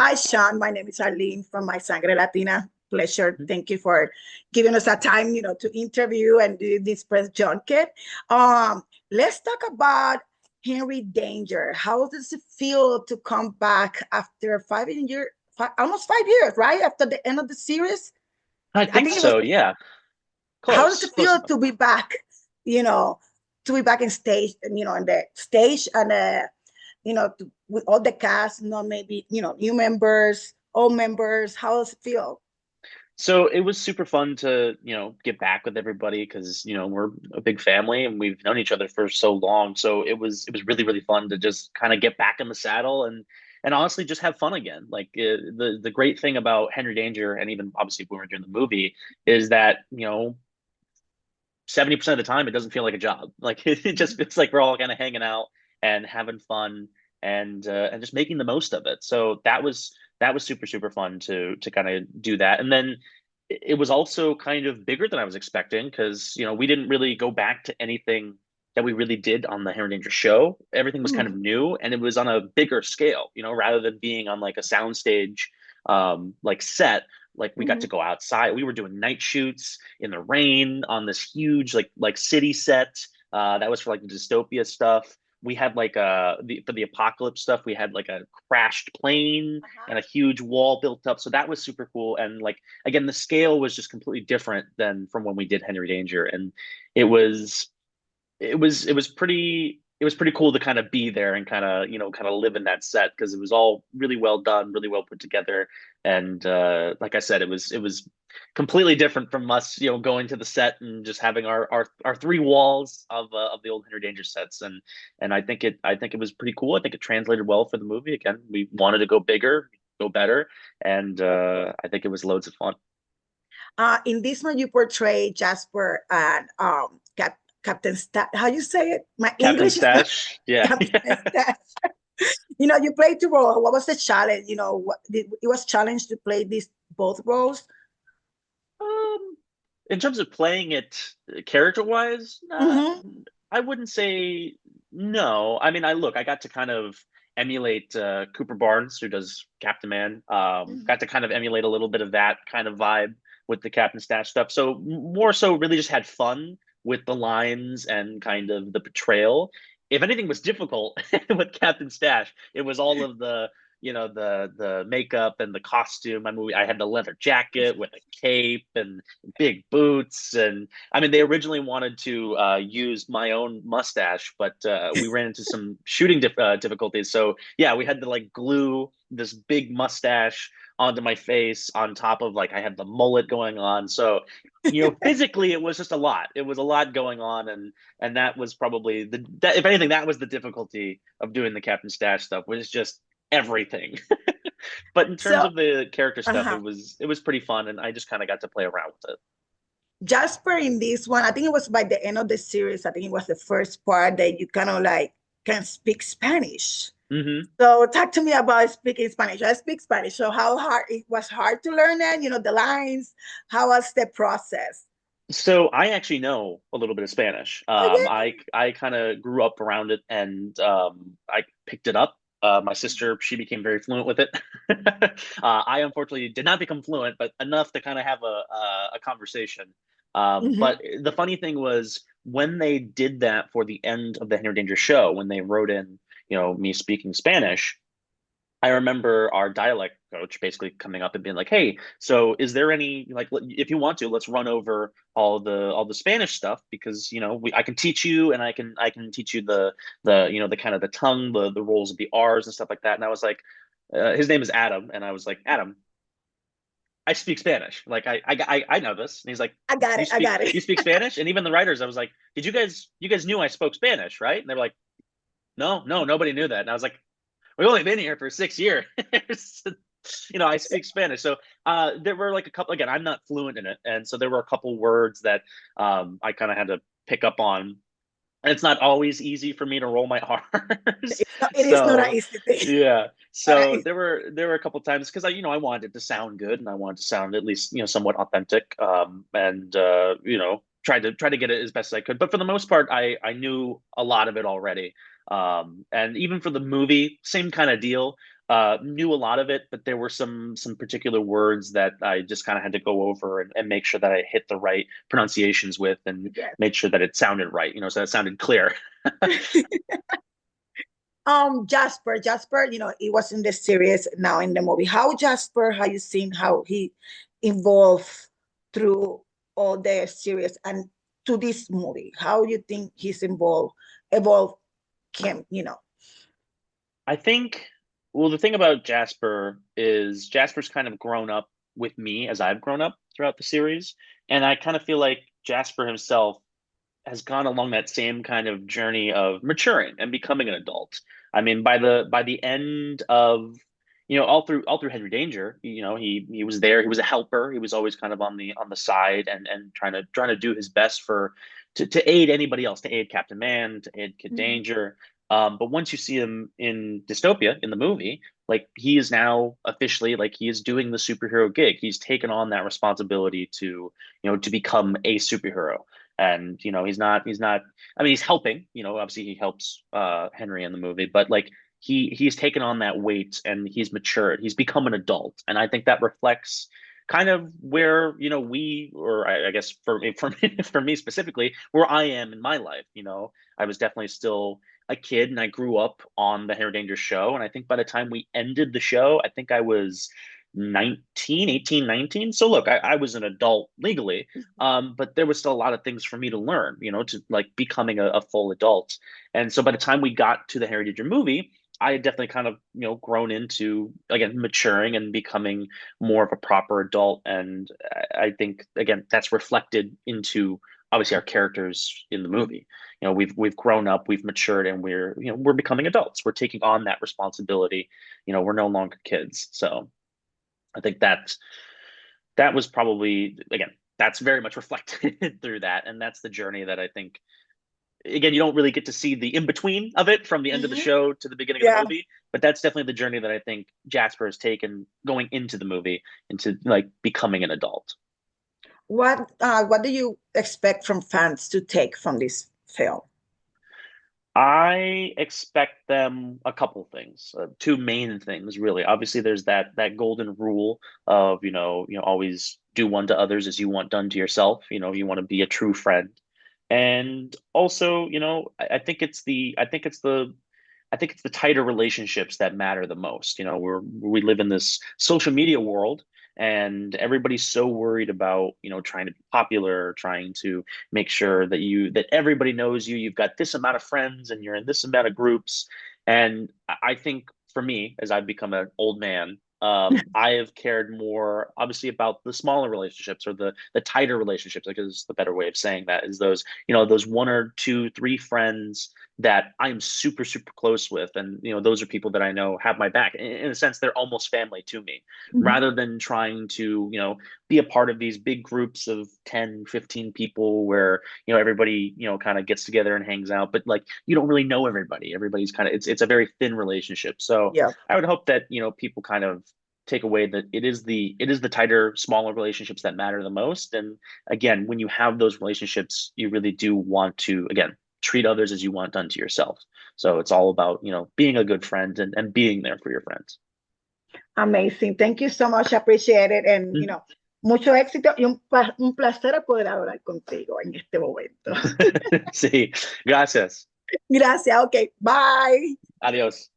Hi, Sean. My name is Arlene from My Sangre Latina. Pleasure. Thank you for giving us a time, to interview and do this press junket. Let's talk about Henry Danger. How does it feel to come back after 5 years, almost 5 years, right? After the end of the series? I I think think it was, so. Yeah. how does Close. it Close feel enough. to be back, you know, to be back in stage, in the stage and, with all the cast, not maybe, new members, old members. How does it feel? So it was super fun to, get back with everybody because, we're a big family and we've known each other for so long. So it was really, really fun to just kind of get back in the saddle and honestly just have fun again. Like the great thing about Henry Danger and even obviously when we were doing the movie is that, 70% of the time it doesn't feel like a job. Like it just feels like we're all kind of hanging out and having fun and just making the most of it. So that was super super fun to kind of do that. And then it was also kind of bigger than I was expecting because we didn't really go back to anything that we really did on the Henry Danger show. Everything was kind of Mhm. new and it was on a bigger scale, rather than being on like a soundstage like set. Like we got to Mhm. go outside. We were doing night shoots in the rain on this huge like city set. That was for like the dystopia stuff. We had like for the apocalypse stuff, we had like a crashed plane and a Uh-huh. huge wall built up. So that was super cool. And like again, the scale was just completely different than from when we did Henry Danger. And it was it was pretty cool to kind of be there and kind of live in that set because it was all really well done, really well put together. And like I said, it was completely different from us, going to the set and just having our three walls of the old Henry Danger sets. And I think it was pretty cool. I think it translated well for the movie. Again, we wanted to go bigger, go better, and Of course. I think it was loads of fun. In this one, you portray Jasper and Captain Stash. How you say it? My Captain English is not Stash, yeah. Captain Stash. You played two roles. What was the challenge? It was challenged to play these both roles. Um, in terms of playing it character wise, Hmm. I wouldn't say no. I mean, I got to kind of emulate Cooper Barnes, who does Captain Man. Got to kind of emulate a little bit of that kind of vibe with the Captain Stash stuff. So more so, really just had fun with the lines and kind of the portrayal. If anything was difficult with Captain Stash, it was all of the makeup and the costume. I mean, I had the leather jacket with a cape and big boots, and I mean, they originally wanted to use my own mustache, but we ran into some shooting difficulties. So yeah, we had to like glue this big mustache onto my face on top of like I had the mullet going on. So physically it was just a lot. It was a lot going on, and that was probably if anything, that was the difficulty of doing the Captain Stash stuff was just everything. But in terms So, of the character stuff, it uh-huh. was pretty fun, and I just kind of got to play around with it. Jasper in this one, I think it was by the end of the series. I think it was the first part that you kind of like can speak Spanish. Hmm. So talk to me about speaking Spanish. I speak Spanish. So how hard it was hard to learn that, the lines. How was the process? So I actually know a little bit of Spanish. Oh I kind of grew up around it, and I picked it up. My sister, she became very fluent with it. I unfortunately did not become fluent, but enough to kind of have a conversation. yeah. But the funny thing was when they did that for the end of the Henry Danger show, when they wrote in, me speaking Spanish. I remember our dialect coach basically coming up and being like, "Hey, so is there any like if you want to, let's run over all the Spanish stuff because I can teach you and I can teach you the kind of the tongue, the rolls of the R's and stuff like that." And I was like, his name is Adam, and I was like, "Adam, I speak Spanish. Like I know this." And he's like, I got "You it. I speak got it. you speak Spanish?" And even the writers, I was like, "Did you guys knew I spoke Spanish, right?" And they were like, "No, no, nobody knew that." And I was like, we've only been here for 6 years. I speak Spanish. So there were like a couple, again, I'm not fluent in it. And so there were a couple words that I kind of had to pick up on. And it's not always easy for me to roll my R's. It is not an So easy thing. yeah. Not an So easy. there were a couple times because I wanted it to sound good and I wanted to sound at least, somewhat authentic. And try to get it as best as I could. But for the most part, I knew a lot of it already. And even for the movie, same kind of deal. knew a lot of it, but there were some particular words that I just kind of had to go over and make sure that I hit the right pronunciations with, and Yes. made sure that it sounded right, so it sounded clear. Jasper, he was in the series, now in the movie. How you seen how he evolved through all the series and to this movie? How you think he's evolved him? I think, well, the thing about Jasper is Jasper's kind of grown up with me as I've grown up throughout the series. And I kind of feel like Jasper himself has gone along that same kind of journey of maturing and becoming an adult. I mean, by the end of, all through Henry Danger, he was there. He was a helper. He was always kind of on the side, and trying to do his best to aid anybody else, to aid Captain Man, to aid Kid Mhm. Danger. But once you see him in Dystopia in the movie, like, he is now officially, like, he is doing the superhero gig. He's taken on that responsibility to become a superhero. And he's not, I mean, he's helping, obviously he helps Henry in the movie, but like, he's taken on that weight, and he's matured. He's become an adult, and I think that reflects kind of where, we, or I guess for me specifically, where I am in my life. I was definitely still a kid, and I grew up on the Henry Danger show, and I think by the time we ended the show, I think I was 19, 18, 19. So look, I was an adult legally, but there was still a lot of things for me to learn, to like becoming a full adult. And so by the time we got to the Harry Danger movie, I had definitely kind of, grown into, again, maturing and becoming more of a proper adult. And I think, again, that's reflected into obviously our characters in the movie. We've grown up, we've matured, and we're becoming adults. We're taking on that responsibility. We're no longer kids. So I think that was probably, again, that's very much reflected through that, and that's the journey that I think, again, you don't really get to see the in between of it from the end of the Mhm. show to the beginning of the Yeah. movie, but that's definitely the journey that I think Jasper has taken going into the movie, into like becoming an adult. What do you expect from fans to take from this film? I expect them a couple things, two main things, really. Obviously, there's that golden rule of, always do unto others as you want done to yourself. You want to be a true friend. And also, I think it's the tighter relationships that matter the most. We live in this social media world, and everybody's so worried about, trying to be popular, trying to make sure that everybody knows you. You've got this amount of friends, and you're in this amount of groups. And I think for me, as I've become an old man, I have cared more, obviously, about the smaller relationships, or the tighter relationships. Like, is the better way of saying that, is those one or two, three friends that I am super, super close with. And, those are people that I know have my back. In a sense, they're almost family to me, Mhm. rather than trying to, be a part of these big groups of 10, 15 people where, everybody, kind of gets together and hangs out. But like, you don't really know everybody. Everybody's kind of, it's a very thin relationship. So Yeah. I would hope that, people kind of take away that it is the tighter, smaller relationships that matter the most. And again, when you have those relationships, you really do want to, again, treat others as you want done to yourself. So it's all about, being a good friend, and being there for your friends. Amazing. Thank you so much. Appreciate it. And, mucho éxito y un placer poder hablar contigo en este momento. Sí, gracias. Gracias. Ok. Bye. Adiós.